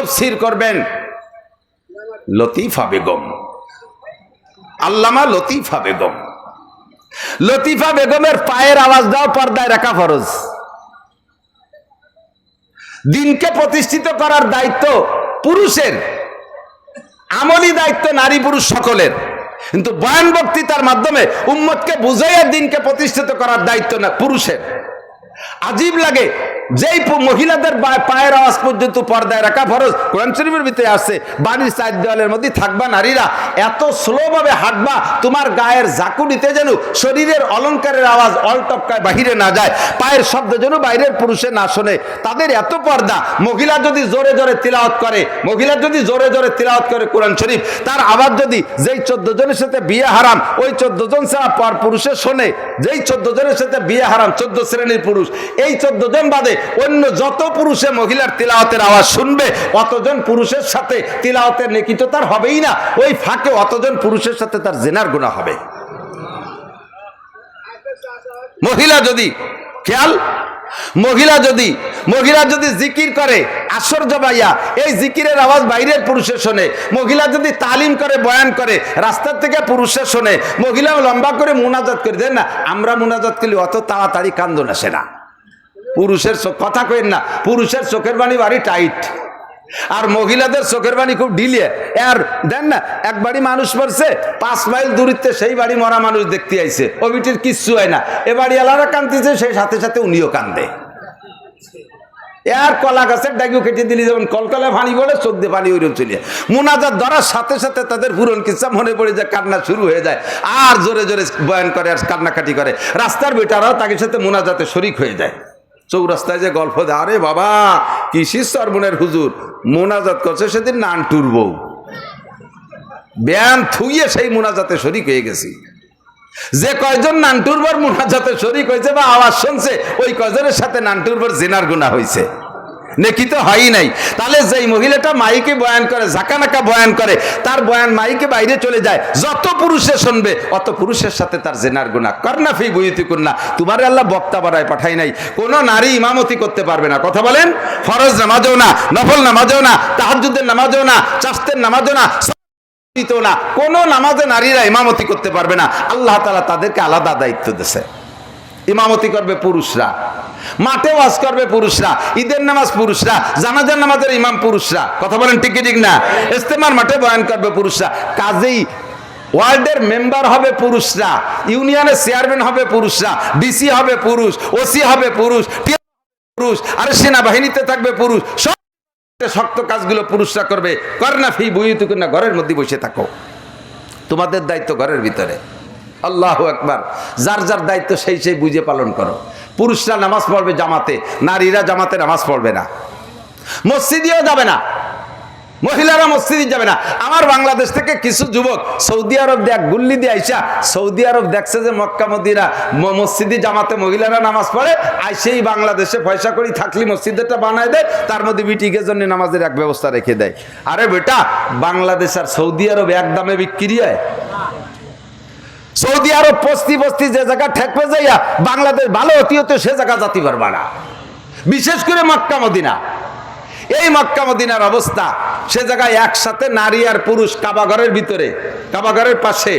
তাফসীর করবেন লতিফা বেগম, আল্লামা লতিফা বেগম। লতিফা বেগমের পায়ের আওয়াজ দাও পর্দায় রাখা ফরজ। দিনকে প্রতিষ্ঠিত করার দায়িত্ব পুরুষের, আমলি দায়িত্ব নারী পুরুষ সকলের, কিন্তু বয়ান বক্তৃতার মাধ্যমে উম্মতকে বুঝাইয়া দিনকে প্রতিষ্ঠিত করার দায়িত্ব না পুরুষের। আজীব লাগে যেই মহিলাদের পায়ের আওয়াজ পর্যন্ত পর্দায় রাখা ফরজ, কোরআন শরীফের ভিতরে আসছে বাড়ির চার দেওয়ালের মধ্যে থাকবা নারীরা, এত স্লো ভাবে হাঁটবা তোমার গায়ের ঝাঁকুনিতে যেন শরীরের অলংকারের আওয়াজ অলটপকায় বাহিরে না যায়, পায়ের শব্দ যেন বাইরের পুরুষে না শোনে। তাদের এত পর্দা। মহিলা যদি জোরে জোরে তিলাওয়াত করে, মহিলা যদি জোরে জোরে তিলাওয়াত করে কোরআন শরীফ, তার আওয়াজ যদি যেই 14 জনের সাথে বিয়ে হারাম ওই 14 জন ছাড়া পর পুরুষে শোনে, যেই 14 জনের সাথে বিয়ে হারাম 14 শ্রেণীর পুরুষ, এই 14 জন বাদে অন্য যত পুরুষে মহিলার তিলাওয়াতের আওয়াজ শুনবে অতজন পুরুষের সাথে তিলাওয়াতের নেকি তো তার হবেই না, ওই ফাঁকে অতজন পুরুষের সাথে তার জিনার গুনাহ হবে। মহিলা যদি খেয়াল, মহিলা যদি জিকির করে আসর জবাইয়া, এই জিকিরের আওয়াজ বাইরের পুরুষের শোনে, মহিলা যদি তালিম করে বয়ান করে রাস্তার থেকে পুরুষের শোনে, মহিলা লম্বা করে মুনাজাত করে দেন না, আমরা মুনাজাত করলে অত তাড়াতাড়ি কান্দন আসে না। পুরুষের কথা কইেন না, পুরুষের চোখের বাণী বাড়ি টাইট, আর মহিলাদের চোখের বাণী খুব ঢিলিয়ে। আর দেন না এক বাড়ি মানুষ মরছে 5 মাইল দূরত্বে, সেই বাড়ি মরা মানুষ দেখতে আইছে, ও বিটির কিচ্ছু হয় না, এ বাড়ি এলারা কান্দিছে, সেই সাথে সাথে উনিও কান্দে। আর কলা গাছের ডাকিও কেটে দিলি যেমন কলকলা পানি পড়ে চোখ দিয়ে পানি ওইরকম চলিয়ে মুনাজাত ধরার সাথে সাথে তাদের পুরন কিচ্ছা মনে পড়ে যায়, কান্না শুরু হয়ে যায়, আর জোরে জোরে বয়ান করে আর কান্নাকাটি করে। রাস্তার বেটারাও তাকে সাথে মুনাজাতে শরিক হয়ে যায়। চৌরাস্তায় যে গল্প দেয়, আরে বাবা কিসির সরমনের হুজুর মোনাজাত করছে সেদিন নানটুর বউ, ব্যায়াম থুইয়ে সেই মোনাজাতে শরিক হয়ে গেছি। যে কয়জন নানটুর বর মোনাজাতে শরিক হয়েছে বা আওয়াজ শুনছে, ওই কয়জনের সাথে নানটুর বর জিনার গুনাহ হয়েছে, নেকি তো হয়ই নাই। তাহলে যেই মহিলাটা মাইকে বয়ান করে, ঝাঁকানাকা বয়ান করে, তার বয়ান মাইকে বাইরে চলে যায়, যত পুরুষে শুনবে অত পুরুষের সাথে তার জেনার গুনাহ। করনা ফি বুয়ুতিকুন্না, তোমার আল্লাহ বক্তা বাড়ায় পাঠাই নাই। কোন নারী ইমামতি করতে পারবে না, কথা বলেন, ফরজ নামাজও না, নফল নামাজও না, তাহাজ্জুদের নামাজও না, চাস্তের নামাজও না, না কোন নামাজে নারীরা ইমামতি করতে পারবে না। আল্লাহ তাআলা তাদেরকে আলাদা দায়িত্ব দিয়েছে। ইমামতি করবে পুরুষরা, মাঠে ওয়াজ করবে পুরুষরা, ঈদের নামাজ পুরুষরা, জানাজার নামাজের ইমাম পুরুষরা, কথা বলেন ঠিক ঠিক না, ইজতেমার মাঠে বয়ান করবে পুরুষরা, কাজেই ওয়ার্ডের মেম্বার হবে পুরুষরা, ইউনিয়নের চেয়ারম্যান হবে পুরুষরা, ডিসি হবে পুরুষ, ওসি হবে পুরুষ, আর সেনাবাহিনীতে থাকবে পুরুষ, সব শক্ত কাজগুলো পুরুষরা করবে। করনা ফি বুয়ুতিকুন্না, ঘরের মধ্যে বসে থাকো, তোমাদের দায়িত্ব ঘরের ভিতরে। আল্লাহু আকবার। যার যার দায়িত্ব সেই সেই বুঝে পালন করো। পুরুষরা নামাজ পড়বে জামাতে, নারীরা জামাতে নামাজ পড়বে না, মসজিদেও যাবে না, মহিলারা মসজিদে যাবে না। আমার বাংলাদেশ থেকে কিছু যুবক সৌদি আরব দেখ গুল্লি দিয়ে আইসা, সৌদি আরব দেখছে যে মক্কা মদিনা মসজিদে জামাতে মহিলারা নামাজ পড়ে, আইসেই বাংলাদেশে পয়সা করি থাকলে মসজিদটা বানায় দেয়, তার মধ্যে বিটিকের জন্য নামাজের এক ব্যবস্থা রেখে দেয়। আরে বেটা, বাংলাদেশ আর সৌদি আরব এক দামে বিক্রি হয়? সৌদি আরব বস্তি বস্তি যে জায়গা ঠেকবে যাইয়া বাংলাদেশ ভালো হতে হতে সে জায়গা জাতি পারবা না, বিশেষ করে মক্কা মদিনা। এই মক্কা মদিনার অবস্থা, সে জায়গায় একসাথে নারী আর পুরুষ কাবাঘরের ভিতরে, কাবাঘরের পাশে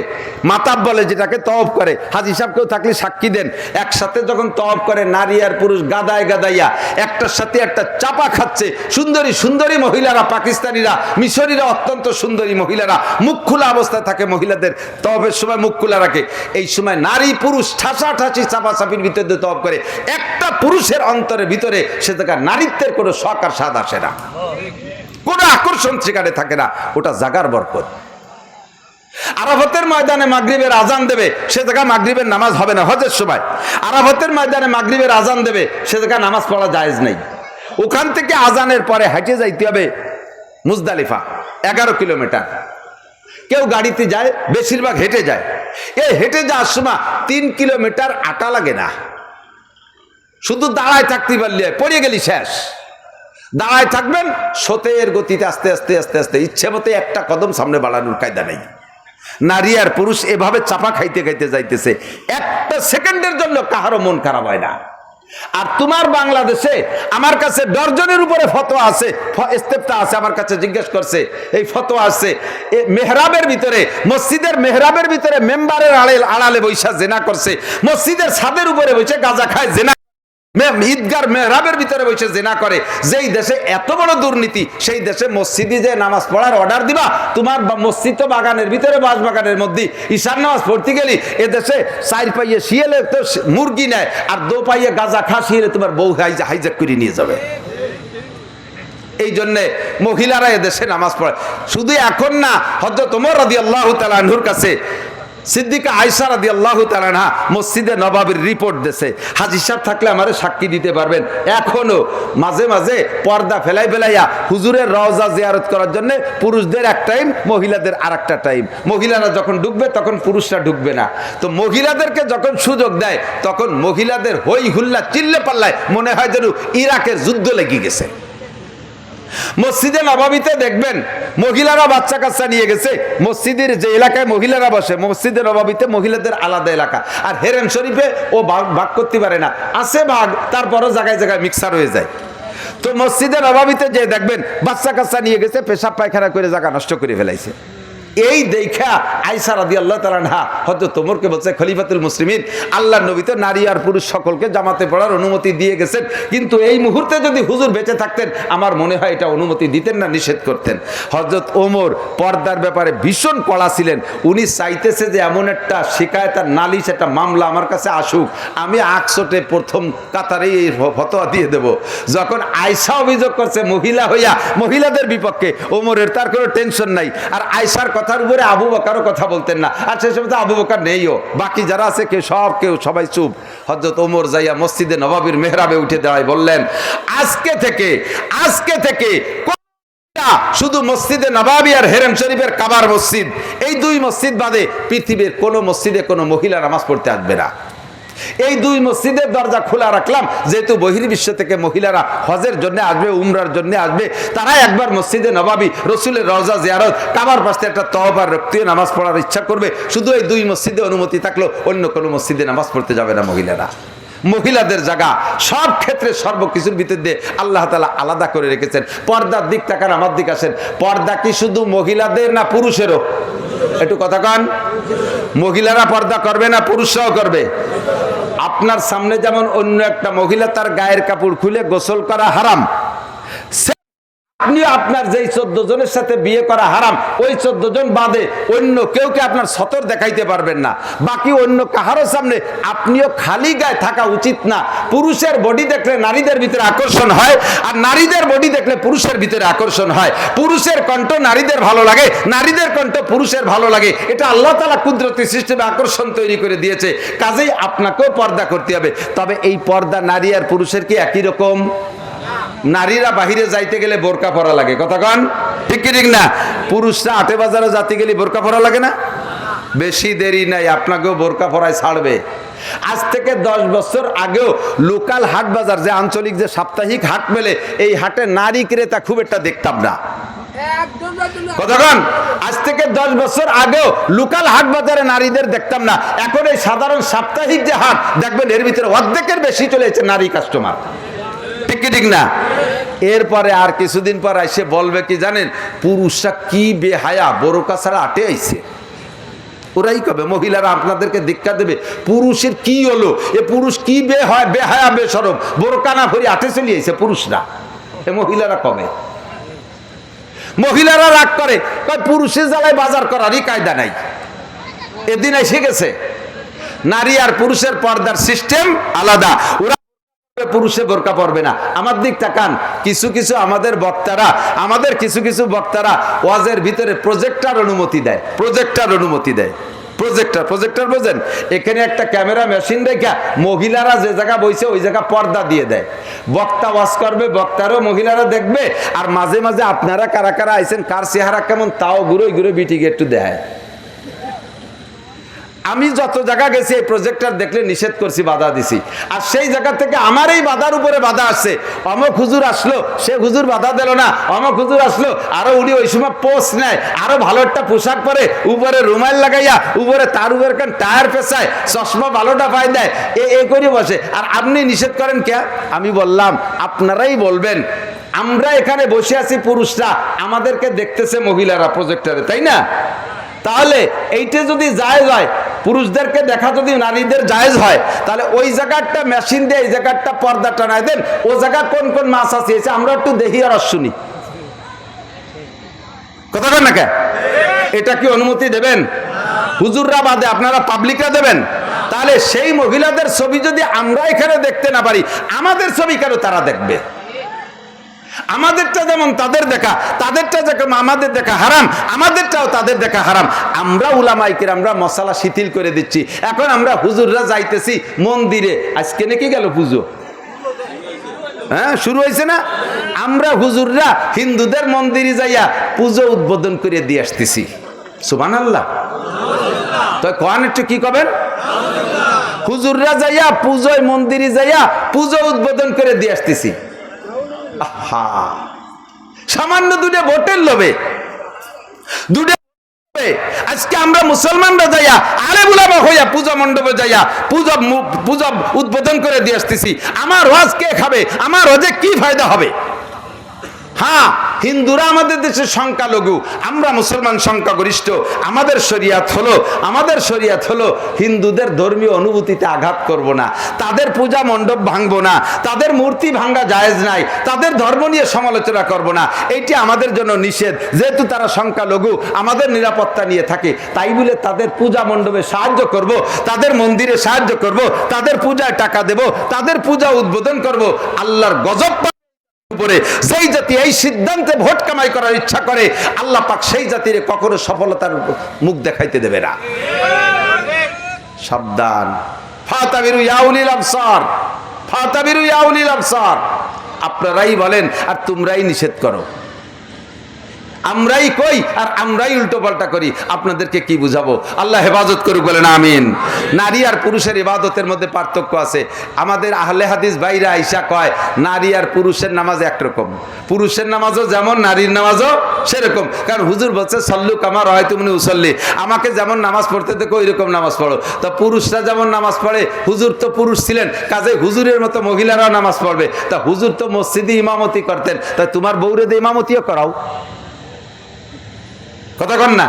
মাতাব বলে যেটাকে, তওয়াফ করে, হাজী সাহেব কেউ থাকলে সাক্ষী দেন, একসাথে যখন তওয়াফ করে নারী আর পুরুষ গাদায় গাদাইয়া একটার সাথে একটা চাপা খাচ্ছে, সুন্দরী সুন্দরী মহিলারা, পাকিস্তানিরা, মিশরীরা, অত্যন্ত সুন্দরী মহিলারা, মুখ খোলা অবস্থায় থাকে, মহিলাদের তওয়াফের সময় মুখ খোলা রাখে, এই সময় নারী পুরুষ ঠাসাঠাসি চাপাচাপির ভিতরে তওয়াফ করে, একটা পুরুষের অন্তরের ভিতরে সে জায়গায় নারীত্বের কোনো শখ আর স্বাদ আসে না, কোনো আকর্ষণ সেখানে থাকে না, ওটা জাগার বরকত। আরাফাতের ময়দানে মাগরিবের আজান দেবে, সে জায়গায় মাগরিবের নামাজ হবে না হজের সময়। আরাফাতের ময়দানে মাগরিবের আজান দেবে, সে জায়গায় নামাজ পড়া জায়েজ নেই। ওখান থেকে আজানের পরে হেঁটে যাইতে হবে মুজদালিফা, 11 কিলোমিটার। কেউ গাড়িতে যায়, বেশিরভাগ হেঁটে যায়। এই হেঁটে যাওয়ার সময় 3 কিলোমিটার আটা লাগে না, শুধু দাঁড়ায় থাকতে পারলে, পড়ে গেলি শেষ। দাঁড়ায় থাকবেন, স্রোতের গতিতে আস্তে আস্তে আস্তে আস্তে, ইচ্ছে মতো একটা কদম সামনে বাড়ানোর কায়দা নেই। নারী আর পুরুষ এভাবে চাপা খাইতে খাইতে যাইতেছে, একটা সেকেন্ডের জন্য কাহারও মন খারাপ হয় না। আর তোমার বাংলাদেশে আমার কাছে ডর্জনের উপরে ফতোয়া আছে, ইস্তেফতা আছে, আমার কাছে জিজ্ঞেস করছে, এই ফতোয়া আছে মেহরাবের ভিতরে, মসজিদের মেহরাবের ভিতরে মেম্বারের আড়ালে বৈশা জেনা করছে, মসজিদের ছাদের উপরে বসে গাঁজা খায় জেনা, ঈদগার মেহরাবের ভিতরে বসে জেনা করে। যেই দেশে এত বড় দুর্নীতি, সেই দেশে মসজিদে যে নামাজ পড়ার অর্ডার দিবা, তোমার মসজিদ তো বাগানের ভিতরে, বাস বাগানের মধ্যে ঈশান নামাজ পড়তে গেলি এ দেশে 4 পাইয়ে শিয়ালে তো মুরগি নেয়, আর 2 পাইয়ে গাঁজা খা শিয়ালে তোমার বউ হাইজ্যাক করে নিয়ে যাবে। এই জন্যে মহিলারা এদেশে নামাজ পড়ে। শুধু এখন না, হযরত ওমর রাদিয়াল্লাহু তাআলা আনহুর কাছে সিদ্দিকা আয়েশা রাদিয়াল্লাহু তাআলা আনহা মসজিদে নববীর রিপোর্ট দেছে। হাজী সাহেব থাকলে আমারে সাক্ষী দিতে পারবেন, এখনো মাঝে মাঝে পর্দা ফেলাইয়া হুজুরের রওজা জিয়ারত করার জন্য পুরুষদের এক টাইম, মহিলাদের আর একটা টাইম। মহিলারা যখন ঢুকবে তখন পুরুষরা ঢুকবে না। তো মহিলাদেরকে যখন সুযোগ দেয় তখন মহিলাদের হই হুল্লা চিল্লে পাল্লায় মনে হয় যেন ইরাকের যুদ্ধ লেগে গেছে। মসজিদে নববীতে দেখবেন মহিলারা বাচ্চা কাচ্চা নিয়ে গেছে, মসজিদের যে এলাকায় মহিলারা বসে মসজিদে নববীতে মহিলাদের আলাদা এলাকা, আর হেরেম শরীফে ও ভাগ করতে পারে না, আছে ভাগ, তারপরও জায়গায় জায়গায় মিক্সার হয়ে যায়। তো মসজিদে নববীতে যে দেখবেন বাচ্চা কাচ্চা নিয়ে গেছে, পেশাব পায়খানা করে জায়গা নষ্ট করে ফেলাইছে। এই দেখা আয়েশা রাদিয়াল্লাহু তাআলা আনহা হযরত ওমরকে বলছে, খলিফাতুল মুসলিমিন, আল্লাহর নবী তো নারী আর পুরুষ সকলকে জামাতে পড়ার অনুমতি দিয়ে গেছেন, কিন্তু এই মুহূর্তে যদি হুজুর বেঁচে থাকতেন আমার মনে হয় এটা অনুমতি দিতেন না, নিষেধ করতেন। হযরত ওমর পর্দার ব্যাপারে ভীষণ কড়া ছিলেন। উনি চাইতেছে যে এমন একটা শিকায়ত আর নালিশ, একটা মামলা আমার কাছে আসুক, আমি আকসোটে প্রথম কাতারেই এই ফতোয়া দিয়ে দেব। যখন আয়েশা অভিযোগ করছে মহিলা হইয়া মহিলাদের বিপক্ষে, ওমরের তার কোনো টেনশন নাই। আর আয়েশার কথার উপরে আবু বকরও কথা বলতেন না, আর সে সময় তো আবু বকর নেইও, বাকি যারা আছে কেউ সবাই চুপ। হযরত ওমর যাইয়া মসজিদে নববীর মেহরাবে উঠে দেওয়ায় বললেন, আজকে থেকে শুধু মসজিদে নববী আর হেরেম শরীফের কাবার মসজিদ, এই 2 মসজিদ বাদে পৃথিবীর কোন মসজিদে কোনো মহিলা নামাজ পড়তে আসবে না। এই 2 মসজিদের দরজা খোলা রাখলাম, যেহেতু বহির্বিশ্ব থেকে মহিলারা হজের জন্য আসবে, উমরার জন্য আসবে, তারা একবার মসজিদে নববী, রসুলের রওজা জিয়ারত, কাবার পাশে একটা তওবার রক্তীয় নামাজ পড়ার ইচ্ছা করবে, শুধু এই 2 মসজিদে অনুমতি থাকলো, অন্য কোনো মসজিদে নামাজ পড়তে যাবে না মহিলারা। মহিলাদের জায়গা সব ক্ষেত্রে সর্বকিছুর ভিতর দিয়ে আল্লাহ তাআলা আলাদা করে রেখেছেন। পর্দার দিক তাকান, আমার দিক আসেন, পর্দা কি শুধু মহিলাদের না পুরুষেরও? একটু কথা কন। মহিলারা পর্দা করবে না পুরুষরাও করবে? আপনার সামনে যেমন অন্য একটা মহিলা তার গায়ের কাপড় খুলে গোসল করা হারাম, আপনি আপনার যেই 14 জনের সাথে বিয়ে করা হারাম, ওই 14 জন বাদে অন্য কেউকে আপনার সতর দেখাইতে পারবেন না। বাকি অন্য কাহারও সামনে আপনিও খালি গায়ে থাকা উচিত না। পুরুষের বডি দেখলে নারীদের ভিতরে আকর্ষণ হয়, আর নারীদের বডি দেখলে পুরুষের ভিতরে আকর্ষণ হয়। পুরুষের কণ্ঠ নারীদের ভালো লাগে, নারীদের কণ্ঠ পুরুষের ভালো লাগে। এটা আল্লাহ তাআলা কুদরতি সিস্টেমে আকর্ষণ তৈরি করে দিয়েছে। কাজেই আপনাকেও পর্দা করতে হবে। তবে এই পর্দা নারী আর পুরুষের কি একই রকম? নারীরা বাহিরে যাইতে গেলে বোরকা পরা লাগে, কথা কন ঠিক কি ঠিক না? পুরুষরা আটে বাজারে যাতে গেলে বোরকা পরা লাগে না? বেশি দেরি নাই, আপনাকেও বোরকা পরায় ছাড়বে। আজ থেকে 10 বছর আগেও লোকাল হাট বাজার, যে আঞ্চলিক যে সাপ্তাহিক হাট মেলে, এই হাটে নারী ক্রেতা খুব একটা দেখতাম না, কতক্ষণ? আজ থেকে 10 বছর আগেও লোকাল হাট বাজারে নারীদের দেখতাম না। এখন এই সাধারণ সাপ্তাহিক যে হাট দেখবেন, এর ভিতরে অর্ধেকের বেশি চলে এসেছে নারী কাস্টমার, ঠিক না? এরপরে আর কিছুদিন পর এসে বলবে কি জানেন, পুরুষরা কি বেহায়া, বোরকা ছাড়া আটে আইছে। ওরাই কবে, মহিলারা আপনাদেরকে ধিক্কার দেবে, পুরুষের কি হলো, এ পুরুষ কি বেহায়া বেশরম, বোরকা না ভরি আটে চলে আইছে পুরুষরা। এ মহিলারা কবে? মহিলারা রাগ করে, পুরুষের জ্বালায় বাজার করারই কায়দা নাই। এদিন এসে গেছে নারী আর পুরুষের পর্দার সিস্টেম আলাদা। ওরা পুরুষে বোরকা পরবে না। আমার দিক তাকান, কিছু কিছু আমাদের বক্তারা ওয়াজের ভিতরে প্রজেক্টর অনুমতি দেয়, প্রজেক্টর বোঝেন? এখানে একটা ক্যামেরা মেশিন রেখে মহিলারা যে জায়গা বইছে ওই জায়গা পর্দা দিয়ে দেয়। বক্তা ওয়াজ করবে, বক্তারও মহিলারা দেখবে, আর মাঝে মাঝে আপনারা কারা কারা আইছেন, কার চেহারা কেমন তাও ঘুরে বিটিকে একটু দেয়। আমি যত জায়গা গেছি এই প্রজেক্টর দেখলে নিষেধ করছি, বাধা দিছি, আর সেই জায়গা থেকে আমার এই বাধার উপরে বাধা আসছে। অমক হুজুর আসলো, সে হুজুর বাধা দিল না, অমক হুজুর আসলো, আরো উনি ওই সময় পোস্ট নেয়, আরো ভালো একটা পোশাক পরে, উপরে রুমাল লাগাইয়া, উপরে তার উপরে টায়ার পেঁচায়, চশমা ভালোটা পাই দেয়, এ করে বসে, আর আপনি নিষেধ করেন কে? আমি বললাম আপনারাই বলবেন, আমরা এখানে বসে আছি পুরুষরা, আমাদেরকে দেখতেছে মহিলারা প্রজেক্টরে, তাই না? তাহলে এইটা যদি জায়েজ হয়, পুরুষদেরকে দেখা যদি নারীদের জায়েজ হয়, তাহলে ওই জায়গাটা মেশিন দিয়ে এই জায়গাটা পর্দা টানায় দেন, ও জায়গা কোন কোন মাছ আছে আমরা একটু দেখি আর শুনি। কথা বলেন না কে? এটা কি অনুমতি দেবেন? হুজুররা বাদে আপনারা পাবলিকরা দেবেন? তাহলে সেই মহিলাদের ছবি যদি আমরা এখানে দেখতে না পারি, আমাদের ছবি কেন তারা দেখবে? আমাদেরটা যেমন তাদের দেখা, তাদেরটা যেমন আমাদের দেখা হারাম, আমাদেরটাও তাদের দেখা হারাম। আমরা উলামায়ে কেরামরা মশালা শিথিল করে দিচ্ছি। এখন আমরা হুজুররা যাইতেছি মন্দিরে, আজকে নাকি গেল পুজো, হ্যাঁ শুরু হয়েছে না? আমরা হুজুররা হিন্দুদের মন্দিরে যাইয়া পুজো উদ্বোধন করে দিয়ে আসতেছি। সুবহানাল্লাহ। তো কোন একটু কি কবেন? হুজুররা যাইয়া পুজোয় মন্দিরে যাইয়া পুজো উদ্বোধন করে দিয়ে আসতেছি। সামান্য দুটো ভোটের লোভে, আজকে আমরা মুসলমানরা যাইয়া আলে বুলাবা হইয়া পূজা মণ্ডপে যাইয়া পূজা উদ্বোধন করে দিয়ে আসতেছি। আমার ওয়াজ কে খাবে? আমার ওয়াজে কি ফায়দা হবে? হ্যাঁ, হিন্দুরা আমাদের দেশের সংখ্যালঘু, আমরা মুসলমান সংখ্যাগরিষ্ঠ। আমাদের শরিয়াত হলো হিন্দুদের ধর্মীয় অনুভূতিতে আঘাত করব না, তাদের পূজা মণ্ডপ ভাঙবো না, তাদের মূর্তি ভাঙ্গা জায়েজ নাই, তাদের ধর্ম নিয়ে সমালোচনা করব না, এইটি আমাদের জন্য নিষেধ। যেহেতু তারা সংখ্যালঘু, আমাদের নিরাপত্তা নিয়ে থাকে, তাই বলে তাদের পূজা মণ্ডপে সাহায্য করব, তাদের মন্দিরে সাহায্য করব, তাদের পূজায় টাকা দেব, তাদের পূজা উদ্বোধন করব। আল্লাহর গজব উপরে যেই জাতি এই সিদ্ধান্তে ভোট কামাই করার ইচ্ছা করে, আল্লাহ পাক সেই জাতির কখনো সফলতার মুখ দেখাইতে দেবে না। সাবধান। ফাতাবিরু ইয়া উলিল আবসার, ফাতাবিরু ইয়া উলিল আবসার। আপনারাই বলেন আর তোমরাই নিষেধ করো, আমরাই কই আর আমরাই উল্টো পাল্টা করি, আপনাদেরকে কি বুঝাবো? আল্লাহ হেফাজত করুক, বলেন আমিন। নারী আর পুরুষের ইবাদতের মধ্যে পার্থক্য আছে। আমাদের আহলে হাদিস ভাইরা আইসা কয় নারী আর পুরুষের নামাজ একরকম, পুরুষের নামাজও যেমন নারীর নামাজও সেরকম। কারণ হুজুর বলছে সল্লু কামা রাআইতুমুনি উসাল্লি, আমাকে যেমন নামাজ পড়তে দেখো ওইরকম নামাজ পড়ো। তো পুরুষরা যেমন নামাজ পড়ে, হুজুর তো পুরুষ ছিলেন, কাজে হুজুরের মতো মহিলারাও নামাজ পড়বে। তা হুজুর তো মসজিদে ইমামতি করতেন, তা তোমার বউরে দিয়ে ইমামতিও করাও। কথা কন না?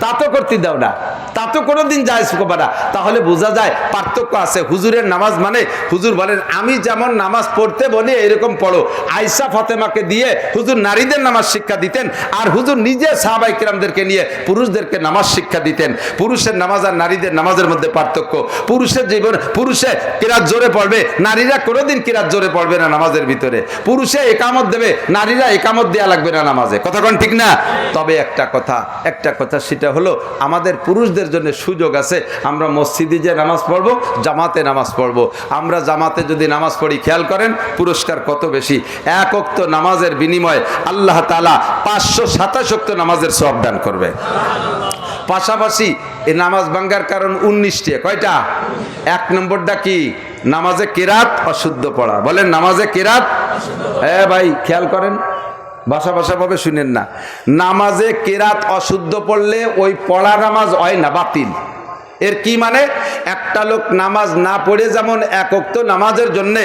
তা তো করতে দাও না, তা তো কোনোদিন জায়েজ করবে না। তাহলে বোঝা যায় পার্থক্য আছে। হুজুরের নামাজ মানে হুজুর বলেন আমি যেমন নামাজ পড়তে বলি এরকম পড়ো। আয়েশা ফাতেমাকে দিয়ে হুজুর নারীদের নামাজ শিক্ষা দিতেন, আর হুজুর নিজে সাহাবায়ে কেরামদেরকে নিয়ে পুরুষদেরকে নামাজ শিক্ষা দিতেন। পুরুষের নামাজ আর নারীদের নামাজের মধ্যে পার্থক্য। পুরুষের জীবন, পুরুষে কিরাত জোরে পড়বে, নারীরা কোনোদিন কিরাত জোরে পড়বে না নামাজের ভিতরে। পুরুষে একামত দেবে, নারীরা একামত দেয়া লাগবে না নামাজে। কথা কোন ঠিক না? তবে একটা কথা সেটা হলো আমাদের পুরুষদের জন্য সুযোগ আছে, আমরা মসজিদে যে নামাজ পড়বো, জামাতে নামাজ পড়বো। আমরা জামাতে যদি নামাজ পড়ি, খেয়াল করেন পুরস্কার কত বেশি। এক ওয়াক্ত নামাজের বিনিময়ে আল্লাহ তাআলা 527 ওয়াক্ত নামাজের সওয়াব দান করবে। পাশাপাশি এই নামাজ ভাঙ্গার কারণ 19টা। কয়টা? 1 নম্বরটা কি? নামাজে কিরাত অশুদ্ধ পড়া। বলেন নামাজে কিরাত। হ্যাঁ ভাই খেয়াল করেন, ভাষা ভাবে শুনেন না। নামাজে কিরাত অশুদ্ধ পড়লে ওই পড়া নামাজ হয় না, বাতিল। এর কি মানে? একটা লোক নামাজ না পড়ে যেমন এক ওয়াক্ত নামাজের জন্য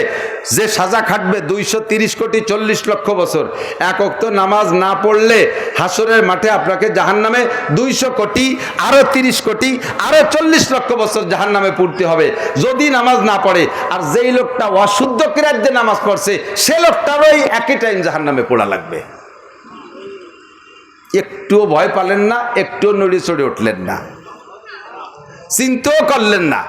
যে সাজা খাটবে 230 কোটি 40 লক্ষ বছর, এক ওয়াক্ত নামাজ না পড়লে হাসরের মাঠে আপনাকে জাহান্নামে 200 কোটি, আরো 30 কোটি, আরো 40 লক্ষ বছর জাহান্নামে পড়তে হবে যদি নামাজ না পড়ে। আর যেই লোকটা অশুদ্ধ কিরাত দিয়ে নামাজ পড়ছে, সে লোকটারও একই টাইম জাহান্নামে পড়া লাগবে। একটুও ভয় পেলেন না, একটুও নড়ে চড়ে উঠলেন না, চিন্তাও করলেন না,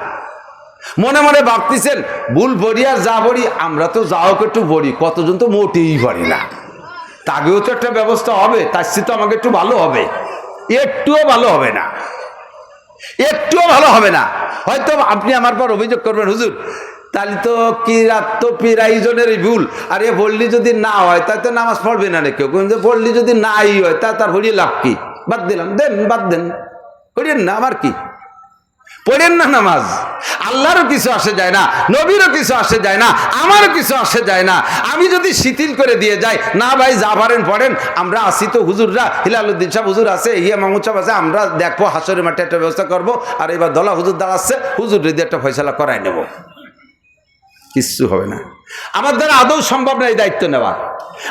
মনে মনে ভাবতেছেন ভুল পড়ি আর যা পড়ি, আমরা তো যাও একটু পড়ি, কতজন তো মোটেই পারি না, তাকেও তো একটা ব্যবস্থা হবে, তার চেয়ে তো আমাকে একটু ভালো হবে। একটুও ভালো হবে না, একটুও ভালো হবে না। হয়তো আপনি আমার পর অভিযোগ করবেন, হুজুর তাহলে তো কিরাত তো প্রাইজনেরই ভুল, আর এ পড়লি যদি না হয় তাই তো নামাজ পড়বে না কেউ। কিন্তু পড়লি যদি নাই হয় তা তার হরিয়ে লাভ কি? বাদ দিলাম, দেন বাদ দেন, করিয়েন না, আমার কি? পড়েন না নামাজ, আল্লাহরও কিছু আসে যায় না, নবীরও কিছু আসে যায় না, আমারও কিছু আসে যায় না। আমি যদি শিথিল করে দিয়ে যাই, না ভাই যা পারেন পড়েন, আমরা আসি তো হুজুররা, হিলালুদ্দিন সাহেব হুজুর আছে, ইয়া মাহমুদ সাহেব আছে, আমরা দেখবো হাসরের মাঠে একটা ব্যবস্থা করবো, আর এবার দলা হুজুর দাঁড়াচ্ছে, হুজুর যদি একটা ফয়সালা করাই নেব, কিচ্ছু হবে না। আমার দ্বারা আদৌ সম্ভব না এই দায়িত্ব নেওয়া।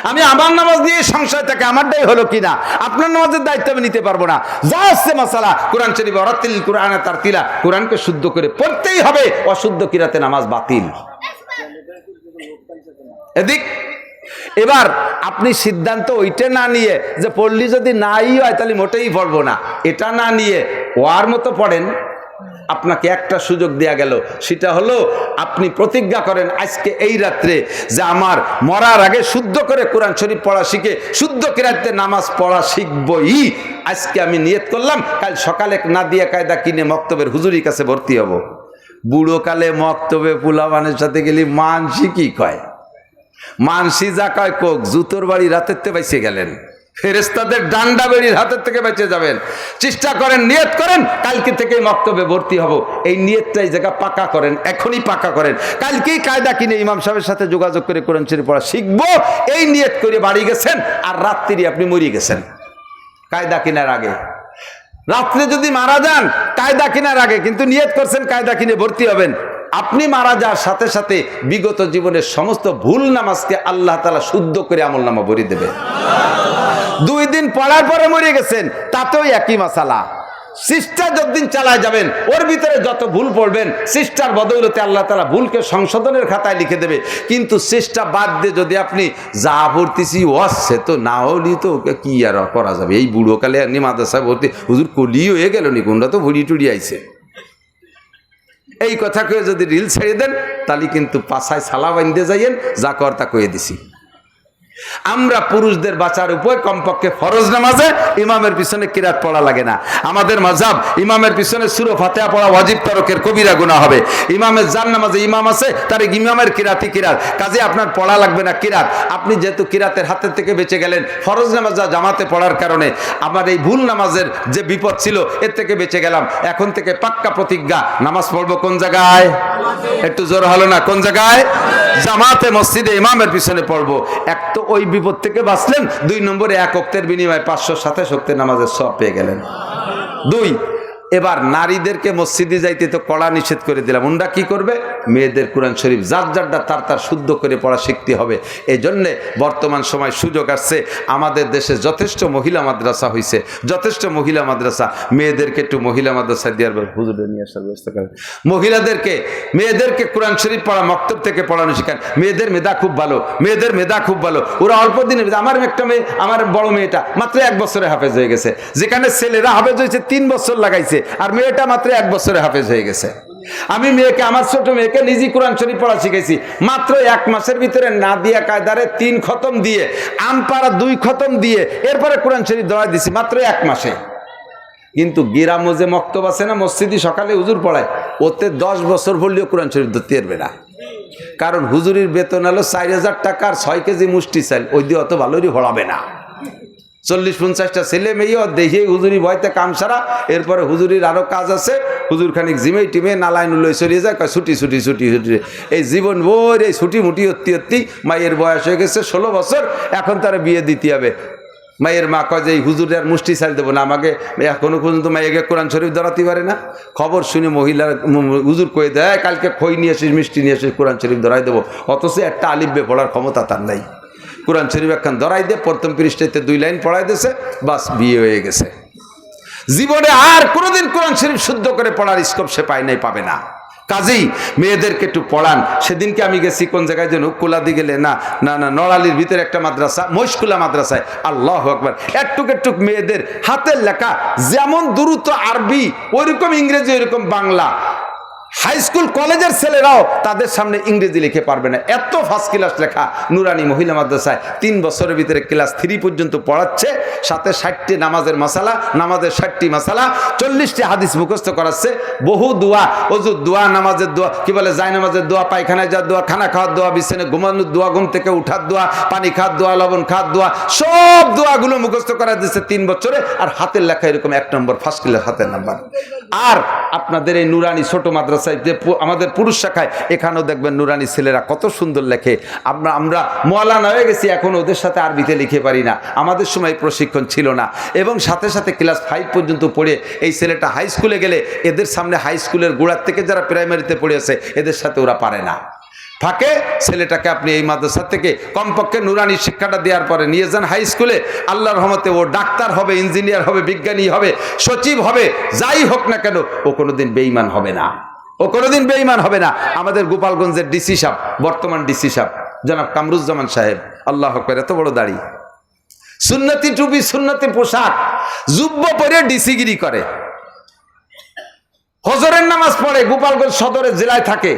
আমি আমার নামাজ নিয়ে সংশয় থাকে আমারটাই হলো কিনা, আপনার নামাজের দায়িত্ব আমি নিতে পারবো না। যা আসছে মাসালা, কোরআন শরীফ অরাতিল কোরআনে তার তিলা, কোরআনকে শুদ্ধ করে পড়তেই হবে, অশুদ্ধ কিরাতে নামাজ বাতিল। এদিক এবার আপনি সিদ্ধান্ত ওইটা না নিয়ে যে পড়লি যদি নাই হয় তাহলে মোটেই পড়বো না, এটা না নিয়ে ওয়ার মতো পড়েন। আপনাকে একটা সুযোগ দেয়া গেল, সেটা হলো আপনি প্রতিজ্ঞা করেন আজকে এই রাত্রে যে আমার মরার আগে শুদ্ধ করে কোরআন শরীফ পড়া শিখে শুদ্ধ কিরাতে নামাজ পড়া শিখবই। আজকে আমি নিয়ত করলাম কাল সকালে না দিয়ে কায়দা কিনে মক্তবের হুজুরির কাছে ভর্তি হব। বুড়ো কালে মক্তবে পুলাবানের সাথে গেলি মানসি কি কয়, মানসি যা কয় কোক, জুতোর বাড়ি রাতের তে বাইসে গেলেন, ফেরেশতাদের ডান্ডা বেড়ির হাতের থেকে বেঁচে যাবেন। চেষ্টা করেন, নিয়ত করেন কালকে থেকে মক্তবে ভর্তি হব, এই নিয়তটাই জায়গা পাকা করেন, এখনই পাকা করেন। কালকেই কায়দা কিনে ইমাম সাহেবের সাথে যোগাযোগ করে কোরআন শরীফ পড়া শিখবো, এই নিয়ত করে বাড়ি গেছেন, আর রাত্রি আপনি মরিয়ে গেছেন কায়দা কিনার আগে। রাত্রে যদি মারা যান কায়দা কিনার আগে, কিন্তু নিয়ত করছেন কায়দা কিনে ভর্তি হবেন, আপনি মারা যাওয়ার সাথে সাথে বিগত জীবনের সমস্ত ভুল নামাজকে আল্লাহ তাআলা শুদ্ধ করে আমলনামা ভরিয়ে দেবে। 2 দিন পড়ার পরে মরে গেছেন, তাতেও একই মাসালা। সিস্টার যতদিন চালায় যাবেন, ওর ভিতরে যত ভুল পড়বেন, সিস্টার বদৌলতে আল্লাহ তাআলা ভুলকে সংশোধনের খাতায় লিখে দেবে। কিন্তু চেষ্টা বাদ দিয়ে যদি আপনি যা পড়তেছি সে তো না হলি তো ওকে কি আর করা যাবে, এই বুড়োকালে আপনি মাদ্রাসায় ভর্তি, হুজুর কলি হয়ে গেল নি, কোনটা তো ভুড়ি টুড়ি আইছে, এই কথা কয়ে যদি রিল ছেড়ে দেন তাহলে কিন্তু পাছায় সালা বাঁধতে যাইয়েন, যা কর তা কয়ে দিছি। আমরা পুরুষদের বাঁচার উপায় কমপক্ষে ফরজ নামাজে ইমামের পিছনে কিরাত পড়া লাগে না। আমাদের মাযহাব ইমামের পিছনে সূরা ফাতিহা পড়া ওয়াজিব তরকের কবিরা গুনাহ হবে। ইমামের জান নামাজে ইমাম আছে, তার ইমামের কিরাতই কিরাত, কাজে আপনার পড়া লাগবে না কিরাত। আপনি যেহেতু কিরাতের হাতের থেকে বেঁচে গেলেন, ফরজ নামাজ জামাতে পড়ার কারণে আমার এই ভুল নামাজের যে বিপদ ছিল এর থেকে বেঁচে গেলাম। এখন থেকে পাক্কা প্রতিজ্ঞা, নামাজ পড়বো কোন জায়গায়, একটু জোর হলো না, কোন জায়গায়, জামাতে মসজিদে ইমামের পিছনে পড়বো। এক তো ওই বিপদ থেকে বাঁচলেন, 2 নম্বরে 1 ওয়াক্তের বিনিময়ে 527 ওয়াক্তের নামাজের সওয়াব পেয়ে গেলেন। 2, এবার নারীদেরকে মসজিদে যাইতে তো কড়া নিষেধ করে দিলাম, উনরা কি করবে, মেয়েদের কোরআন শরীফ যার যারটা তার শুদ্ধ করে পড়া শিখতে হবে। এই জন্যে বর্তমান সময় সুযোগ আসছে, আমাদের দেশে যথেষ্ট মহিলা মাদ্রাসা হয়েছে, যথেষ্ট মহিলা মাদ্রাসা, মেয়েদেরকে একটু মহিলা মাদ্রাসা দেওয়ার হুজুরে নিয়ে আসার ব্যবস্থা করেন। মেয়েদেরকে কোরআন শরীফ পড়া মক্তব থেকে পড়ানো শেখান। মেয়েদের মেধা খুব ভালো, মেয়েদের মেধা খুব ভালো, ওরা অল্প দিনে, আমার একটা মেয়ে, আমার বড় মেয়েটা মাত্র 1 বছরে হাফেজ হয়ে গেছে, যেখানে ছেলেরা হাফেজ হয়েছে 3 বছর লাগাইছে, আর মেয়েটা মাত্র 1 বছরে হাফেজ হয়ে গেছে। আমি মেয়েকে, আমার ছোট মেয়েকে নিজে কোরআন শরীফ পড়া শিখেছি, মাত্র 1 মাসের ভিতরে না দিয়া কায়দারে 3 খতম দিয়ে, আমপাড়া 2 খতম দিয়ে, এরপরে কোরআন শরীফ দড়াই দিছি মাত্র 1 মাসে। কিন্তু গিরামো যে মক্তব আছে না, মসজিদে সকালে হুজুর পড়ায়, ওতে 10 বছর পড়লেও কোরআন শরীফ ধরতে পারবে না, কারণ হুজুরির বেতন হলো 4000 টাকা আর 6 কেজি মুষ্টি চাল, ওই দিয়ে অত ভালোই পড়াবে না। 40-50টা ছেলে মেয়েও দেখে হুজুরি ভয়তে কাম সারা, এরপরে হুজুরির আরো কাজ আছে, হুজুর খানিক জিমে টিমে নালাইন লই চলিয়ে যায়, ছুটি ছুটি ছুটি ছুটি, এই জীবন ভোর এই ছুটি মুটি অতি মায়ের বয়স হয়ে গেছে 16 বছর, এখন তারা বিয়ে দিতে হবে। মায়ের মা কয় যে এই হুজুরের মুষ্টি চাল দেবো না, আমাকে এখনো পর্যন্ত মাইকে কোরআন শরীফ ধরাতে পারে না। খবর শুনে মহিলা হুজুর কয়ে দেয়, কালকে খই নিয়ে আসিস, মিষ্টি নিয়ে আসিস, কোরআন শরীফ ধরাই দেবো, অথচ একটা আলিফ বে পড়ার ক্ষমতা তার নাই। কোরআন শরীফ একখান ধরাই দিয়ে প্রথম পৃষ্ঠাতে 2 লাইন পড়াই দিয়েছে, বাস বিয়ে হয়ে গেছে। জীবনে আর কোনোদিন কোরআন শরীফ শুদ্ধ করে পড়ার স্কোপ সে পায় নাই, পাবে না। কাজেই মেয়েদেরকে একটু পড়ান। সেদিনকে আমি গেছি কোন জায়গায় যেন, কোলাদি গেলে না না না নড়ালির ভিতরে একটা মাদ্রাসা, মহিষকুলা মাদ্রাসায়, আল্লাহু আকবার, একটুক মেয়েদের হাতের লেখা, যেমন দ্রুত আরবি ওইরকম ইংরেজি ওইরকম বাংলা, হাই স্কুল কলেজের ছেলেরাও তাদের সামনে ইংরেজি লিখে পারবে না, এত ফার্স্ট ক্লাস লেখা। নুরানি মহিলা মাদ্রাসায় 3 বছরের ভিতরে ক্লাস 3 পর্যন্ত পড়াচ্ছে, সাথে 60টি নামাজের মাসালা, নামাজের 60টি মাসালা, 40টি হাদিস মুখস্থ করাচ্ছে, বহু দোয়া, ওযুর দোয়া, নামাজের দোয়া, কি বলে যায় নামাজের দোয়া, পায়খানায় যাওয়ার দোয়া, খানা খাওয়ার দোয়া, বিছানায় ঘুমানোর দোয়া, ঘুম থেকে উঠার দোয়া, পানি খাওয়ার দোয়া, লবণ খাওয়ার দোয়া, সব দোয়াগুলো মুখস্থ করা দিচ্ছে 3 বছরে। আর হাতের লেখা এরকম 1 নম্বর, ফার্স্ট ক্লাস হাতের নাম্বার। আর আপনাদের এই নুরানি ছোট মাদ্রাসায় যে আমাদের পুরুষ শাখায়, এখানেও দেখবেন নুরানি ছেলেরা কত সুন্দর লেখে। আমরা মওলানা হয়ে গেছি, এখন ওদের সাথে আরবিতে লিখে পারি না, আমাদের সময় প্রশিক্ষণ ছিল না। এবং সাথে সাথে ক্লাস 5 পর্যন্ত পড়ে এই ছেলেটা হাই স্কুলে গেলে এদের সামনে হাই স্কুলের গোড়ার থেকে যারা প্রাইমারিতে পড়েছে এদের সাথে ওরা পারে না। ফাঁকে ছেলেটাকে আপনি এই মাদ্রাসা থেকে কমপক্ষে নুরানি শিক্ষাটা দেওয়ার পরে নিয়ে যান হাই স্কুলে, আল্লাহর রহমতে ও ডাক্তার হবে, ইঞ্জিনিয়ার হবে, বিজ্ঞানী হবে, সচিব হবে, যাই হোক না কেন ও কোনোদিন বেঈমান হবে না, ও কোনোদিন বেঈমান হবে না। আমাদের গোপালগঞ্জের ডিসি সাহেব, বর্তমান ডিসি সাহেব জনাব কামরুজ্জামান সাহেব, আল্লাহ আকবার, এত বড় দাড়ি, সুন্নতি টুপি, সুন্নতি পোশাক, জুব্ব পরে ডিসিগিরি করে, ফজরের নামাজ পড়ে, গোপালগঞ্জ সদরের জেলায় থাকে,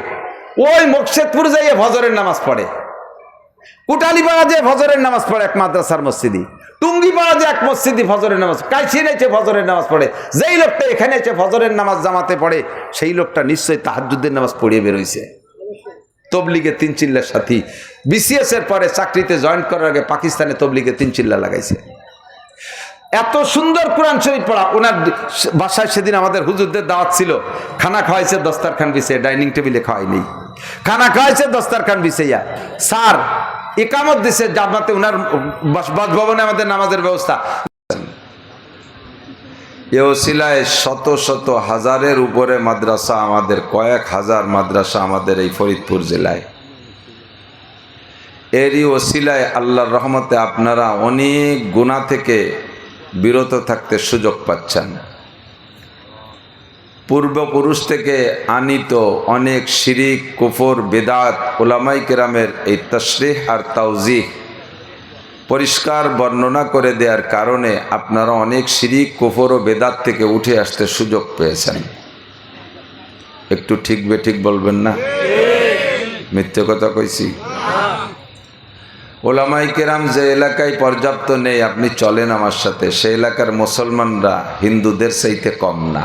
ওই মকসেদপুর যাইয়ে ফজরের নামাজ পড়ে, কুটালীপাড়া যে ফজরের নামাজ পড়ে এক মাদ্রাসার মসজিদি, টুঙ্গিপাড়া যে এক মসজিদি ফজরের নামাজ, কাইছি নেছে ফজরের নামাজ পড়ে। যেই লোকটা এখানে এসে ফজরের নামাজ জামাতে পড়ে সেই লোকটা নিশ্চয়ই তাহাজ্জুদের নামাজ পড়িয়ে বেরোইছে। তবলিগে 3 চিল্লার সাথী, বিসিএস এর পরে চাকরিতে জয়েন করার আগে পাকিস্তানে তবলিগে 3 চিল্লা লাগাইছে। এত সুন্দর কোরআন শরীফ পড়া। ওনার বাসায় সেদিন আমাদের হুজুরদের দাওয়াত ছিল, খানা খাওয়াইছে দস্তারখান বিছিয়ে, ডাইনিং টেবিলে খাওয়াইনি, খানা খাওয়াইছে দস্তারখান বিছাইয়া। স্যার ইকামত দিছে জামাতে, ওনার বাসভবনে আমাদের নামাজের ব্যবস্থা। এ ওসিলায় শত শত হাজারের উপরে মাদ্রাসা, আমাদের কয়েক হাজার মাদ্রাসা আমাদের এই ফরিদপুর জেলায়। এরই ওসিলায় আল্লাহর রহমতে আপনারা অনেক গুনাহ থেকে বিরত থাকতে সুযোগ পাচ্ছেন। পূর্বপুরুষ থেকে আনিত অনেক শিরিক, কুফর, বেদাত উলামায়ে কেরামের এই তাশরিহ আর তাওজিহ পরিষ্কার বর্ণনা করে দেওয়ার কারণে আপনারা অনেক শিরিক, কুফর ও বেদাত থেকে উঠে আসতে সুযোগ পেয়েছেন। একটু ঠিক বেঠিক বলবেন না, মিথ্যে কথা কইছি? উলামায়ে কেরাম যে এলাকায় পর্যাপ্ত নেই, আপনি চলেন আমার সাথে, সেই এলাকার মুসলমানরা হিন্দুদের চাইতে কম না।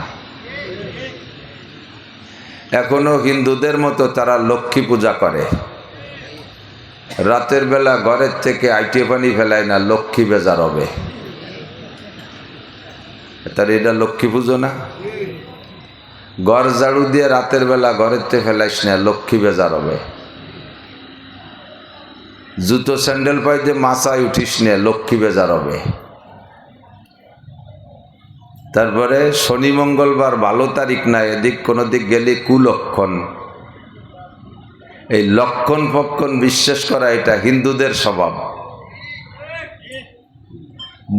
এখনো হিন্দুদের মতো তারা লক্ষ্মী পূজা করে, রাতের বেলা ঘরের থেকে আইটে পানি ফেলায় না, লক্ষ্মী বেজার হবে। তার এটা লক্ষ্মী পুজো না? ঘর ঝাড়ু দিয়ে রাতের বেলা ঘরের থেকে ফেলাইস না, লক্ষ্মী বেজার হবে। জুতো স্যান্ডেল পাই দিয়ে মাথায় উঠিস নে, লক্ষ্মী বেজার হবে। তারপরে শনি মঙ্গলবার ভালো তারিখ না, এদিক কোনো দিক গেলে কুলক্ষণ। এই লক্ষণ ফক্ষণ বিশ্বাস করা এটা হিন্দুদের স্বভাব।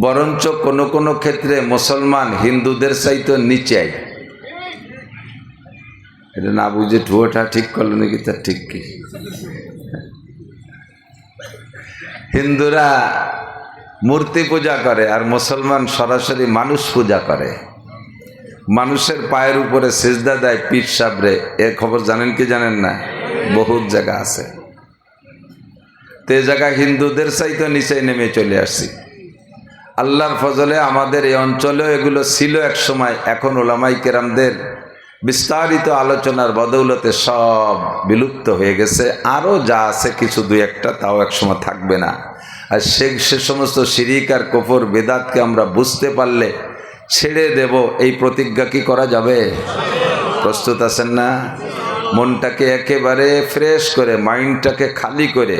বরঞ্চ কোনো কোনো ক্ষেত্রে মুসলমান হিন্দুদের চাইতে নিচে। এটা না বুঝে ঠুয়োটা ঠিক করলো নাকি, তার ঠিক কি? হিন্দুরা মূর্তি পূজা করে আর মুসলমান সরাসরি মানুষ পূজা করে, মানুষের পায়ের উপরে সিজদা দেয় পীর সাবরে। এর খবর জানেন কি জানেন না? বহুত জায়গা আছে। তে জায়গা হিন্দুদের চাইতে নিচে নেমে চলে আসছি। আল্লাহর ফজলে আমাদের এই অঞ্চলেও এগুলো ছিল এক সময়, এখন উলামায়ে কেরামদের বিস্তারিত আলোচনার বদৌলতে সব বিলুপ্ত হয়ে গেছে। আরও যা আছে কিছু দুই একটা, তাও এক সময় থাকবে না। আর সে সমস্ত শিরিক আর কুফর বেদাতকে আমরা বুঝতে পারলে ছেড়ে দেব, এই প্রতিজ্ঞা কি করা যাবে? প্রস্তুত আছেন না? মনটাকে একেবারে ফ্রেশ করে, মাইন্ডটাকে খালি করে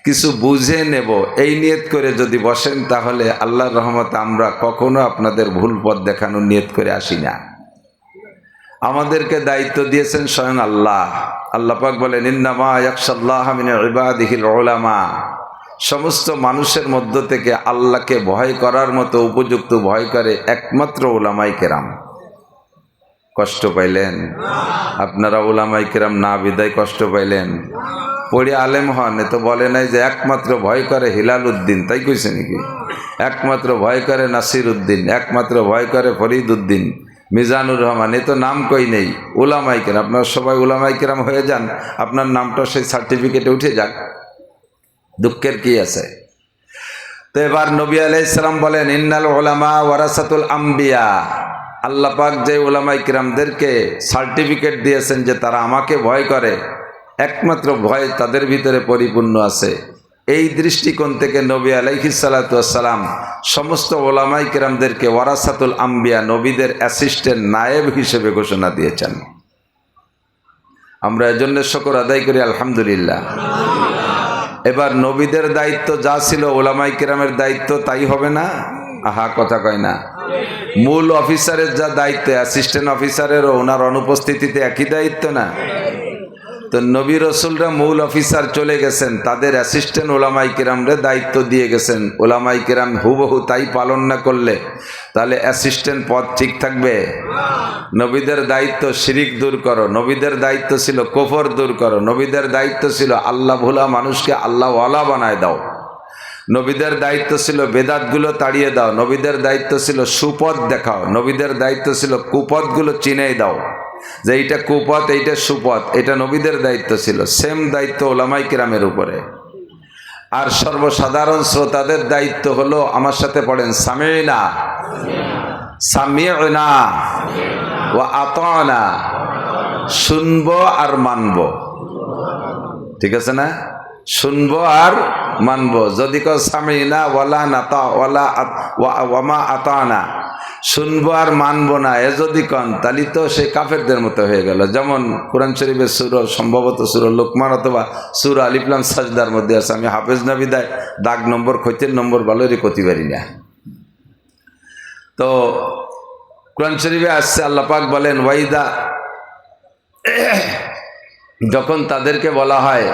কিছু বুঝে নেব, এই নিয়ত করে যদি বসেন, তাহলে আল্লাহর রহমতে আমরা কখনো আপনাদের ভুল পথ দেখানোর নিয়ত করে আসি না। আমাদেরকে দায়িত্ব দিয়েছেন স্বয়ং আল্লাহ। আল্লাহ পাক বলেন, ইন্নামা ইয়াখশাল্লাহা মিন ইবাদিহিল উলামা। সমস্ত মানুষের মধ্য থেকে আল্লাহকে ভয় করার মতো উপযুক্ত ভয় করে একমাত্র উলামায়ে কেরাম। কষ্ট পাইলেন আপনারা? উলামায়ে কেরাম না বিদায় কষ্ট পাইলেন? পড়ে আলেম হন, এ তো বলে নাই যে একমাত্র ভয় করে হিলাল উদ্দিন, তাই কইছে নাকি? একমাত্র ভয় করে নাসির উদ্দিন, একমাত্র ভয় করে ফরিদ উদ্দিন, মিজানুর রহমান, এ তো নাম কই নেই। উলামায়ে কেরাম, আপনারা সবাই উলামায়ে কেরাম হয়ে যান, আপনার নামটা সেই সার্টিফিকেটে উঠে যাক, দুঃখের কি আছে। তো এবার নবী আলাইহিস সালাম বলেন, ইন্নাল উলামা ওয়ারাসাতুল আম্বিয়া, আল্লাহ পাক যে উলামায়ে কেরামদেরকে সার্টিফিকেট দিয়েছেন যে তারা আমাকে ভয় করে, একমাত্র ভয় তাদের ভিতরে পরিপূর্ণ আছে। এই দৃষ্টিকোণ থেকে নবী আলাইহিস সালাতু ওয়াস সালাম সমস্ত উলামায়ে কেরামদেরকে ওয়ারাসাতুল আম্বিয়া, নবীদের অ্যাসিস্ট্যান্ট, নায়েব হিসেবে ঘোষণা দিয়েছেন। আমরা এজন্য শুকর আদায় করি আলহামদুলিল্লাহ। এবার নবীদের দায়িত্ব যা ছিল উলামায়ে কেরামের দায়িত্ব তাই হবে না? আহা, কথা কয় না। মূল অফিসারের যা দায়িত্ব, অ্যাসিস্ট্যান্ট অফিসারেরও ওনার অনুপস্থিতিতে একই দায়িত্ব না? তো নবী রসুলরা মূল অফিসার চলে গেছেন, তাদের অ্যাসিস্ট্যান্ট ওলামায়ে কেরামরে দায়িত্ব দিয়ে গেছেন। ওলামায়ে কেরাম হুবহু তাই পালন না করলে তাহলে অ্যাসিস্ট্যান্ট পদ ঠিক থাকবে? নবীদের দায়িত্ব শিরিক দূর করো, নবীদের দায়িত্ব ছিল কুফর দূর করো, নবীদের দায়িত্ব ছিল আল্লাহ ভোলা মানুষকে আল্লাহ ওয়ালা বানায় দাও, নবীদের দায়িত্ব ছিল বেদাতগুলো তাড়িয়ে দাও, নবীদের দায়িত্ব ছিল সুপথ দেখাও, নবীদের দায়িত্ব ছিল কুপথগুলো চিনেই দাও, যে এইটা কুপথ এইটা সুপথ, এটা নবীদের দায়িত্ব ছিল। সেম দায়িত্ব ওলামায়ে কেরামের উপরে। আর সর্বসাধারণ শ্রোতাদের দায়িত্ব হলো, আমার সাথে পড়েন, সামিনা সামিউনা ওয়া আতানা, শুনবো আর মানবো। ঠিক আছে না? শুনবো আর মানবো। যদি কেউ সামিনা ওয়ালা নাতা ওয়ালা ওয়ামা আতানা, শুনবো আর মানবো না এ যদি কন, তাহলে তো সে কাফেরদের মতো হয়ে গেল। যেমন কোরআন শরীফের সূরা, সম্ভবত সূরা লুকমান অথবা সূরা আলিফ লাম সাজদার মধ্যে আছে, আমি হাফেজ না বিদায় দাগ নম্বর খৈতের নম্বর ভালোই করতে পারি না। তো কোরআন শরীফে আসছে, আল্লাহ পাক বলেন, ওয়াইদা, যখন তাদেরকে বলা হয়,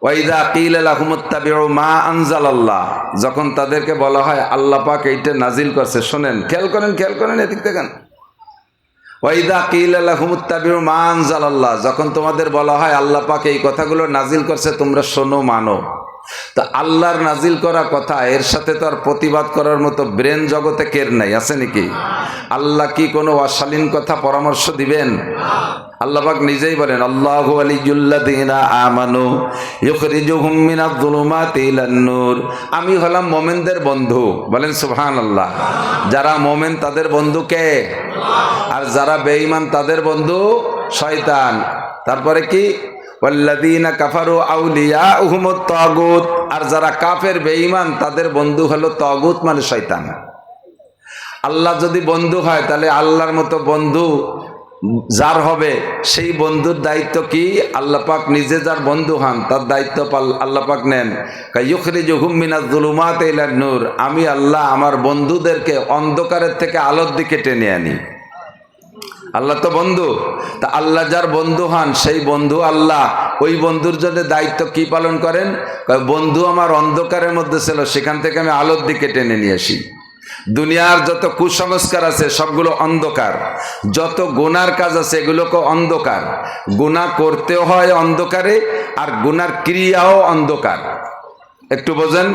ওয়াইদা কিল লাহুমুত্তাবিউ মা আনজালাল্লাহ, যখন তাদেরকে বলা হয় আল্লাহ পাক এইটা নাজিল করছে, শোনেন, খেয়াল করেন এদিক দেখেন। ওয়াইদা কিল লাহুমুত্তাবিউ মা আনজালাল্লাহ, যখন তোমাদের বলা হয় আল্লাহ পাক এই কথাগুলো নাজিল করছে, তোমরা শোনো মানো। তা আল্লাহর নাজিল করা কথা, এর সাথে তো আর প্রতিবাদ করার মতো ব্রেন জগতে কের নাই, আছে নাকি? আল্লাহ কি কোনো অশালীন কথা পরামর্শ দিবেন? আল্লাহ পাক নিজেই বলেন, আল্লাহু ওয়ালিয়ুল্লাযীনা আমানু ইউখরিজুহুম মিনায-যুলুমাতি ইলান-নূর, আমি হলাম মুমিনদের বন্ধু। বলেন সুবহানাল্লাহ। যারা মুমিন তাদের বন্ধু কে? আর যারা বেঈমান তাদের বন্ধু শয়তান। তারপরে কি? ওয়াল্লাযীনা কাফারু আউলিয়াউহুমুত তাগুত, আর যারা কাফের বেঈমান তাদের বন্ধু হলো তাগুত, মানে শয়তান। আল্লাহ যদি বন্ধু হয় তাহলে আল্লাহর মতো বন্ধু যার হবে সেই বন্ধুর দায়িত্ব কি? আল্লাহ পাক নিজে যার বন্ধু হন তার দায়িত্ব আল্লাহ পাক নেন। ইউখরিজুহুম মিনায-যুলুমাতি ইলান-নূর, আমি আল্লাহ আমার বন্ধুদেরকে অন্ধকারের থেকে আলোর দিকে টেনে আনি। আল্লাহ তো বন্ধু, তা আল্লাহ যার বন্ধু হন সেই বন্ধু আল্লাহ ওই বন্ধুর জন্য দায়িত্ব কি পালন করেন? বন্ধু আমার অন্ধকারের মধ্যে ছিল, সেখান থেকে আমি আলোর দিকে টেনে নিয়ে আসি। দুনিয়ার যত কুসংস্কার আছে সবগুলো অন্ধকার, যত গুনার কাজ আছে এগুলোকে অন্ধকার। গুনাহ করতেও হয় অন্ধকারে, আর গুনার ক্রিয়াও অন্ধকার। একটু বোঝেন,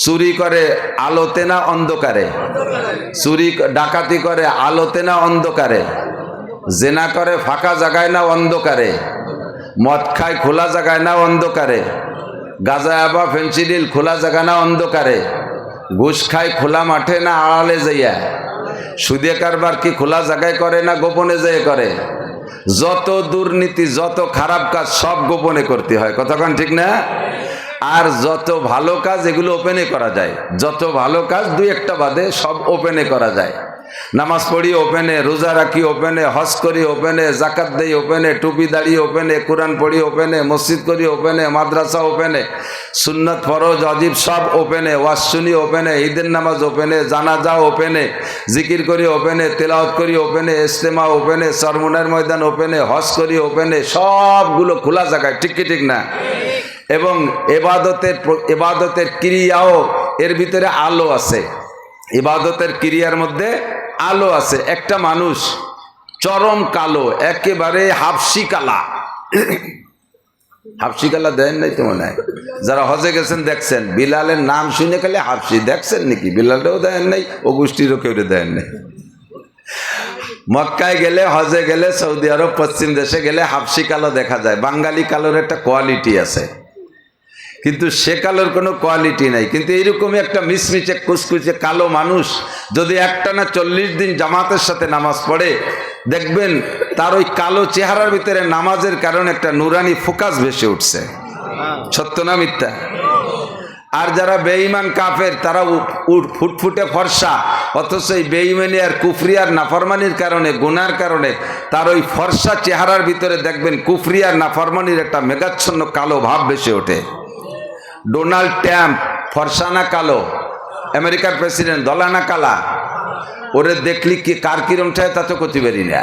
চুরি করে আলোতে না অন্ধকারে? চুরি ডাকাতি করে আলোতে না অন্ধকারে? জেনা করে ফাঁকা জায়গায় না অন্ধকারে? মদ খায় খোলা জায়গায় না অন্ধকারে? গাঁজা বা ফেন্সিডিল খোলা জায়গা না অন্ধকারে? ঘুষ খায় খোলা মাঠে না আড়ালে যাইয়া? সুদে কারবার কি খোলা জায়গায় করে না গোপনে যেয়ে করে? যত দুর্নীতি যত খারাপ কাজ সব গোপনে করতে হয়, কতক্ষণ ঠিক না? আর যত ভালো কাজ এগুলো ওপেনে করা যায়, যত ভালো কাজ দুই একটা বাদে সব ওপেনে করা যায়। নামাজ পড়ি ওপেনে, রোজা রাখি ওপেনে, হজ করি ওপেনে, জাকাত দেই ওপেনে, টুপি দাড়ি ওপেনে, কোরআন পড়ি ওপেনে, মসজিদ করি ওপেনে, মাদ্রাসা ওপেনে, সুন্নত ফরজ অজিব সব ওপেনে, ওয়াজ শুনি ওপেনে, ঈদের নামাজ ওপেনে, জানাজা ওপেনে, জিকির করি ওপেনে, তেলাওয়াত করি ওপেনে, ইজতেমা ওপেনে, সরমুনের ময়দান ওপেনে, হজ করি ওপেনে, সবগুলো খোলা জায়গায়, ঠিক কি ঠিক না? এবং ইবাদতের ক্রিয়াও এর ভিতরে আলো আছে, ইবাদতের ক্রিয়ার মধ্যে আলো আছে। একটা মানুষ চরম কালো, একেবারে হাফসি কালা, হাফসি কালা দেন নাই তো মনে হয়, যারা হজে গেছেন দেখছেন, বিলালের নাম শুনে খালি হাফসি দেখছেন নাকি? বিলালেও দেন নাই, ও গোষ্ঠীরও কেউ দেন নাই। মক্কায় গেলে, হজে গেলে, সৌদি আরব পশ্চিম দেশে গেলে হাবশি কালো দেখা যায়। বাঙালি কালোর একটা কোয়ালিটি আছে, কিন্তু সে কালোর কোনো কোয়ালিটি নাই। কিন্তু এইরকমই একটা মিচমিচে কুচকুচে কালো মানুষ যদি একটানা 40 দিন জামাতের সাথে নামাজ পড়ে, দেখবেন তার ওই কালো চেহারার ভিতরে নামাজের কারণে একটা নুরানি ফোকাস ভেসে উঠছে। সত্য না মিথ্যা? আর যারা বেঈমান কাফের তারা ফুটফুটে ফর্সা, অথচ এই বেঈমানি আর কুফরি আর নাফরমানির কারণে, গুনার কারণে তার ওই ফর্সা চেহারার ভিতরে দেখবেন কুফরি আর নাফরমানির একটা মেঘাচ্ছন্ন কালো ভাব ভেসে ওঠে। ডোনাল্ড ট্রাম্প ফর্সা না কালো? আমেরিকার প্রেসিডেন্ট দলা না কালা? ওরে দেখলি কি কার কিরম ঠায় তা তো করতে পারি না।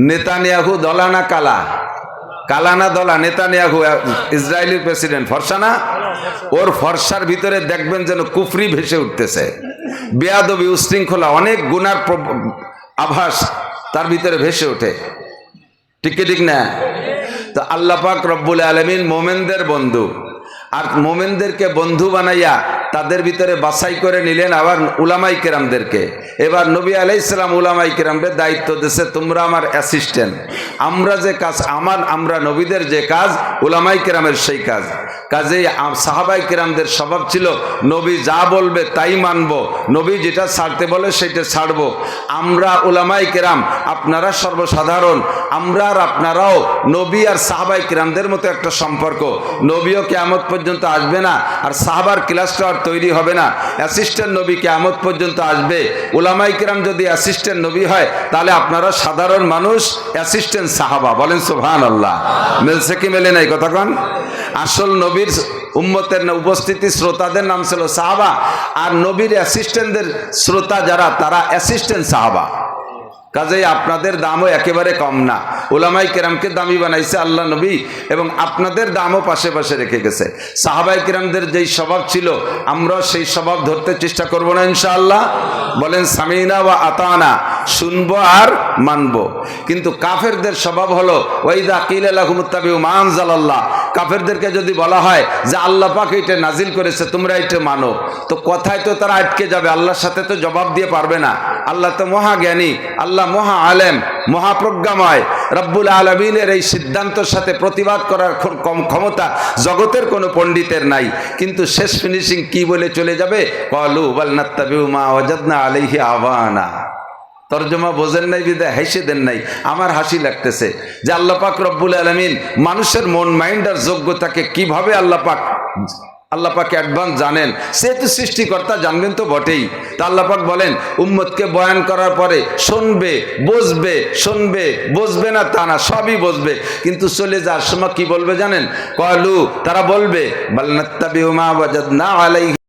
নেতানিয়াহু দলা না কালা? কালা না দলা? নেতানিয়াহু ইসরায়েলের প্রেসিডেন্ট ফর্সা না? ওর ফর্সার ভিতরে দেখবেন যেন কুফরি ভেসে উঠতেছে, বেয়াদবি, উশৃঙ্খলা, অনেক গুনার আভাস তার ভিতরে ভেসে ওঠে। ঠিক কি ঠিক না? তো আল্লাহ পাক রব্বুল আলামিন মোমেনদের বন্ধু, আর মোমেনদেরকে বন্ধু বানাইয়া তাদের ভিতরে বাছাই করে নিলেন আবার উলামাই কেরামদেরকে। এবার নবী আলাইহিস সালাম উলামাই কেরামদের দায়িত্ব দিয়েছে, তোমরা আমার অ্যাসিস্ট্যান্ট। আমরা যে কাজ আমরা নবীদের যে কাজ, উলামাই কেরামের সেই কাজ। কাজেই সাহাবাই কেরামদের স্বভাব ছিল নবী যা বলবে তাই মানব, নবী যেটা ছাড়তে বলে সেটা ছাড়ব। আমরা উলামাই কেরাম, আপনারা সর্বসাধারণ, আমরা আর আপনারাও নবী আর সাহাবাই কেরামদের মতো একটা সম্পর্ক। নবীও কিয়ামত পর্যন্ত আসবে না, আর সাহাবার ক্লাসটা আর তৈরি হবে না। অ্যাসিস্ট্যান্ট নবী কিয়ামত পর্যন্ত আসবে। উলামাই কেরাম যদি অ্যাসিস্ট্যান্ট নবী হয়, তাহলে আপনারা সাধারণ মানুষ, অ্যাসিস্ট্যান্ট সাহাবা। বলেন সুবহানাল্লাহ। মেলছে কি মেলে নাই কথা কন? আসল নবীর উম্মতের উপস্থিতি শ্রোতাদের নাম ছিল সাহাবা, আর নবীর অ্যাসিস্ট্যান্টদের শ্রোতা যারা, তারা অ্যাসিস্ট্যান্ট সাহাবা। কাজেই আপনাদের দামও একেবারে কম না। উলামাই কেরামকে দামি বানাইছে আল্লাহ নবী, এবং আপনাদের দামও পাশে পাশে রেখে গেছে। সাহাবাই কেরামদের যেই স্বভাব ছিল, আমরা সেই স্বভাব ধরতে চেষ্টা করব না ইনশাআল্লাহ? বলেন সামিনা ওয়া আতানা, শুনবো আর মানবো। কিন্তু কাফেরদের স্বভাব হলো ওয়াইদা কিলা লাহুম ইত্তাবিউ মা আনজালাল্লাহ, কাফেরদেরকে যদি বলা হয় যে আল্লাহ পাক এটা নাজিল করেছে, তোমরা এটা মানো, তো কথায় তো তারা আটকে যাবে, আল্লাহর সাথে তো জবাব দিয়ে পারবে না। আল্লাহ তো মহাজ্ঞানী, আল্লাহ মহা আলেম, মহাপ্রজ্ঞাময়। রব্বুল আলামিনের এই সিদ্ধান্তের সাথে প্রতিবাদ করার ক্ষমতা জগতের কোনো পণ্ডিতের নাই। কিন্তু শেষ ফিনিশিং কি বলে চলে যাবে? ক্বালু বাল নাত্তাবিউ মা ওয়াজাদনা আলাইহি আবানা। তরজমা বোঝেন নাই বিদায় হেসে দেন নাই। আমার হাসি লাগতেছে যে আল্লাহ পাক রব্বুল আলামিন মানুষের মন মাইন্ড আর যোগ্যতাকে কিভাবে আল্লাহ পাক অ্যাডভান্স জানেন। সে তো সৃষ্টিকর্তা, জানবেন তো বটেই। তা আল্লাহ পাক বলেন উম্মতকে বয়ান করার পরে শুনবে, বুঝবে, শুনবে, বুঝবে না তা না, সবই বুঝবে। কিন্তু চলে যাওয়ার সময় কি বলবে জানেন? ক্বালু, তারা বলবে বাল নাত্তাবিউ মা ওয়াজাদনা আলাইহি